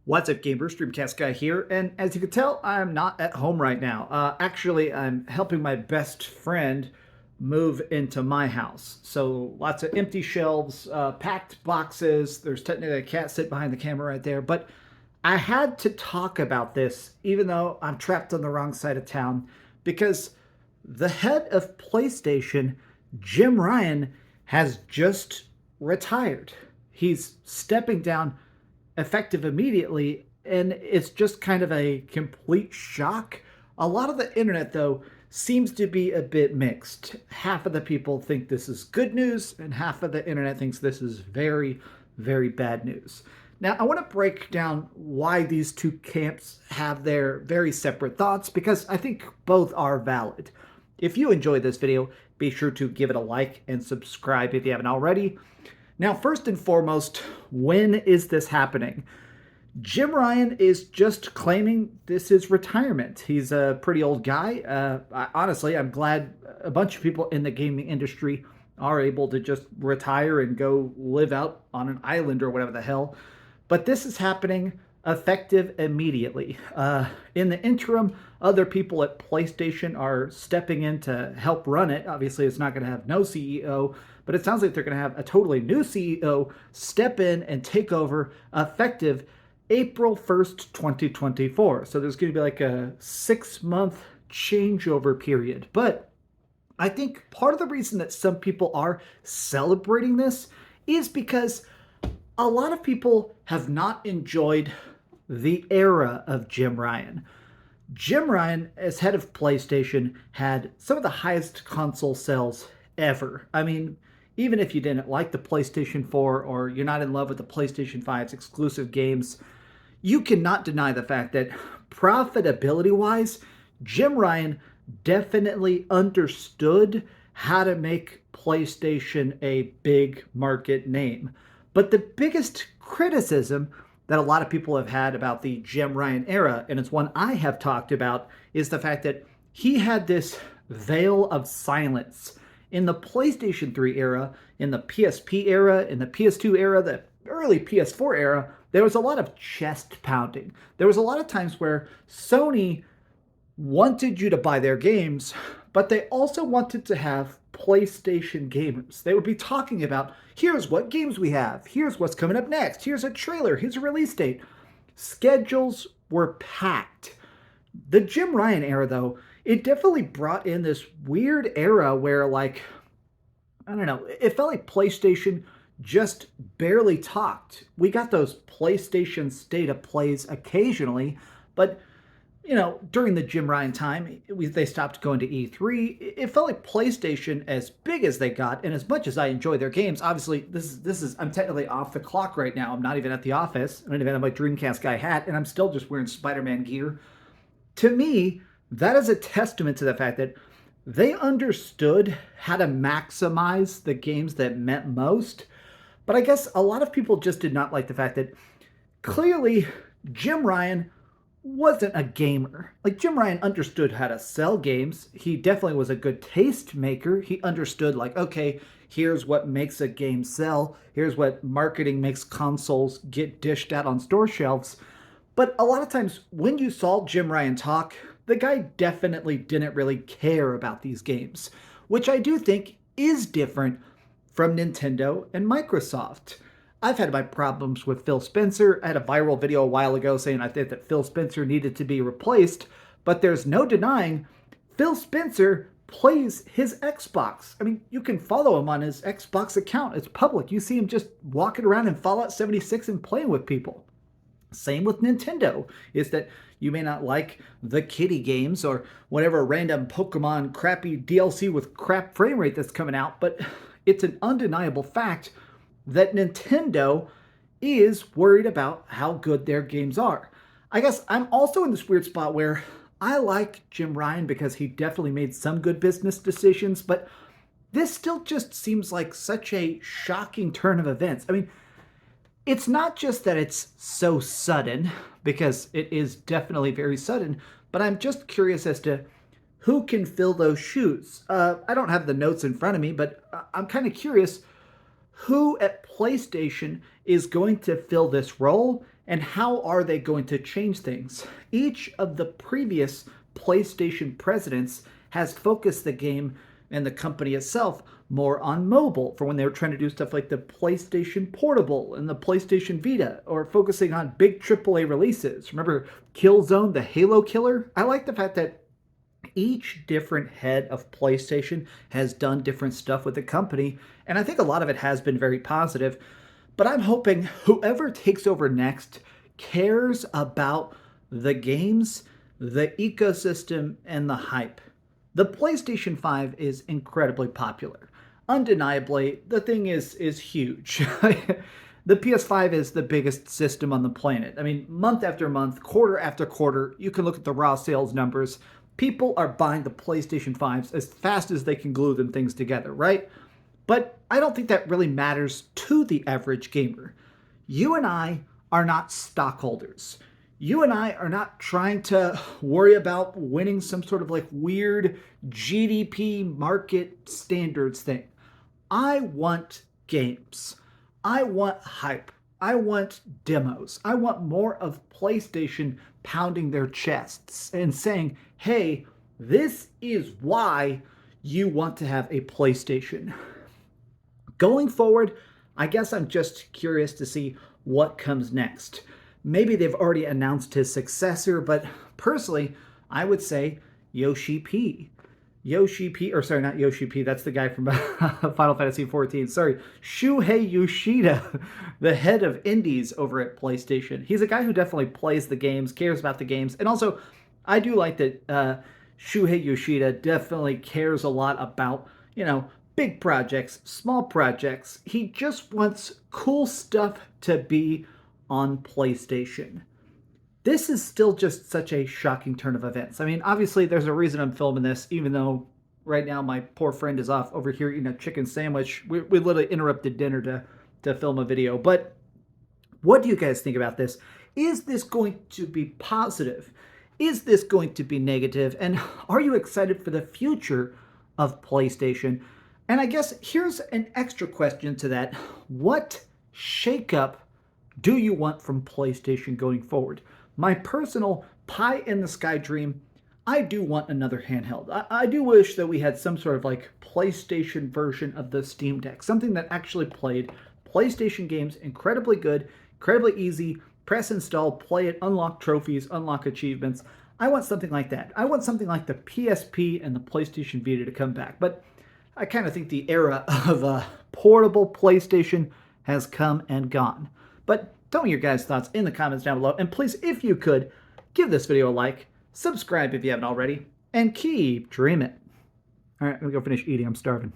What's up, gamers? Dreamcast Guy here, and as you can tell, I'm not at home right now. Actually, I'm helping my best friend move into my house. So lots of empty shelves, packed boxes. There's technically a cat sitting behind the camera right there. But I had to talk about this, even though I'm trapped on the wrong side of town, because the head of PlayStation, Jim Ryan, has just retired. He's stepping down effective immediately, and it's just kind of a complete shock. A lot of the internet, though, seems to be a bit mixed. Half of the people think this is good news, and half of the internet thinks this is very, very bad news. Now, I want to break down why these two camps have their very separate thoughts, because I think both are valid. If you enjoyed this video, be sure to give it a like and subscribe if you haven't already. Now, first and foremost, when is this happening? Jim Ryan is just claiming this is retirement. He's a pretty old guy. Honestly, I'm glad a bunch of people in the gaming industry are able to just retire and go live out on an island or whatever the hell. But this is happening effective immediately. In the interim, other people at PlayStation are stepping in to help run it. Obviously, it's not going to have no CEO, but it sounds like they're going to have a totally new CEO step in and take over effective April 1st, 2024. So there's going to be like a 6-month changeover period. But I think part of the reason that some people are celebrating this is because a lot of people have not enjoyed the era of Jim Ryan. Jim Ryan, as head of PlayStation, had some of the highest console sales ever. I mean, even if you didn't like the PlayStation 4 or you're not in love with the PlayStation 5's exclusive games, you cannot deny the fact that profitability-wise, Jim Ryan definitely understood how to make PlayStation a big market name. But the biggest criticism that a lot of people have had about the Jim Ryan era, and it's one I have talked about, is the fact that he had this veil of silence. In the PlayStation 3 era, in the PSP era, in the PS2 era, the early PS4 era, there was a lot of chest pounding. There was a lot of times where Sony wanted you to buy their games, but they also wanted to have PlayStation gamers. They would be talking about, here's what games we have, here's what's coming up next, here's a trailer, here's a release date. Schedules were packed. The Jim Ryan era, though, it definitely brought in this weird era where, like, I don't know, it felt like PlayStation just barely talked. We got those PlayStation State of Plays occasionally, but you know, during the Jim Ryan time, they stopped going to E3. It felt like PlayStation, as big as they got, and as much as I enjoy their games, obviously, I'm technically off the clock right now. I'm not even at the office. I don't even have my Dreamcast Guy hat, and I'm still just wearing Spider-Man gear. To me, that is a testament to the fact that they understood how to maximize the games that meant most. But I guess a lot of people just did not like the fact that clearly Jim Ryan wasn't a gamer. Like, Jim Ryan understood how to sell games. He definitely was a good taste maker. He understood, like, okay, here's what makes a game sell. Here's what marketing makes consoles get dished out on store shelves. But a lot of times when you saw Jim Ryan talk, the guy definitely didn't really care about these games, which I do think is different from Nintendo and Microsoft. I've had my problems with Phil Spencer. I had a viral video a while ago saying I think that Phil Spencer needed to be replaced, but there's no denying Phil Spencer plays his Xbox. I mean, you can follow him on his Xbox account. It's public. You see him just walking around in Fallout 76 and playing with people. Same with Nintendo, is that you may not like the kitty games or whatever random Pokemon crappy DLC with crap frame rate that's coming out, but it's an undeniable fact that Nintendo is worried about how good their games are. I guess I'm also in this weird spot where I like Jim Ryan because he definitely made some good business decisions, but this still just seems like such a shocking turn of events. I mean, it's not just that it's so sudden, because it is definitely very sudden, but I'm just curious as to who can fill those shoes. I don't have the notes in front of me, but I'm kind of curious who at PlayStation is going to fill this role And how are they going to change things? Each of the previous PlayStation presidents has focused the game and the company itself more on mobile, for when they were trying to do stuff like the PlayStation Portable and the PlayStation Vita, or focusing on big AAA releases. Remember Killzone, the Halo killer? I like the fact that each different head of PlayStation has done different stuff with the company, and I think a lot of it has been very positive. But I'm hoping whoever takes over next cares about the games, the ecosystem, and the hype. The PlayStation 5 is incredibly popular. Undeniably, the thing is huge. The PS5 is the biggest system on the planet. I mean, month after month, quarter after quarter, you can look at the raw sales numbers. People are buying the PlayStation 5s as fast as they can glue them things together, right? But I don't think that really matters to the average gamer. You and I are not stockholders. You and I are not trying to worry about winning some sort of like weird GDP market standards thing. I want games. I want hype. I want demos. I want more of PlayStation pounding their chests and saying, hey, this is why you want to have a PlayStation. Going forward, I guess I'm just curious to see what comes next. Maybe they've already announced his successor, but personally, I would say Yoshi P. Or sorry, not Yoshi P, that's the guy from Final Fantasy XIV. Sorry, Shuhei Yoshida, the head of indies over at PlayStation. He's a guy who definitely plays the games, cares about the games, and also, I do like that Shuhei Yoshida definitely cares a lot about, big projects, small projects. He just wants cool stuff to be on PlayStation. This is still just such a shocking turn of events. I mean, obviously, there's a reason I'm filming this, even though right now my poor friend is off over here eating a chicken sandwich. We literally interrupted dinner to film a video. But what do you guys think about this? Is this going to be positive? Is this going to be negative? And are you excited for the future of PlayStation? And I guess here's an extra question to that. What shakeup do you want from PlayStation going forward? My personal pie-in-the-sky dream, I do want another handheld. I do wish that we had some sort of like PlayStation version of the Steam Deck, something that actually played PlayStation games incredibly good, incredibly easy, press install, play it, unlock trophies, unlock achievements. I want something like that. I want something like the PSP and the PlayStation Vita to come back. But I kind of think the era of a portable PlayStation has come and gone. But tell me your guys' thoughts in the comments down below. And please, if you could, give this video a like, subscribe if you haven't already, and keep dreaming. All right, I'm going to go finish eating. I'm starving.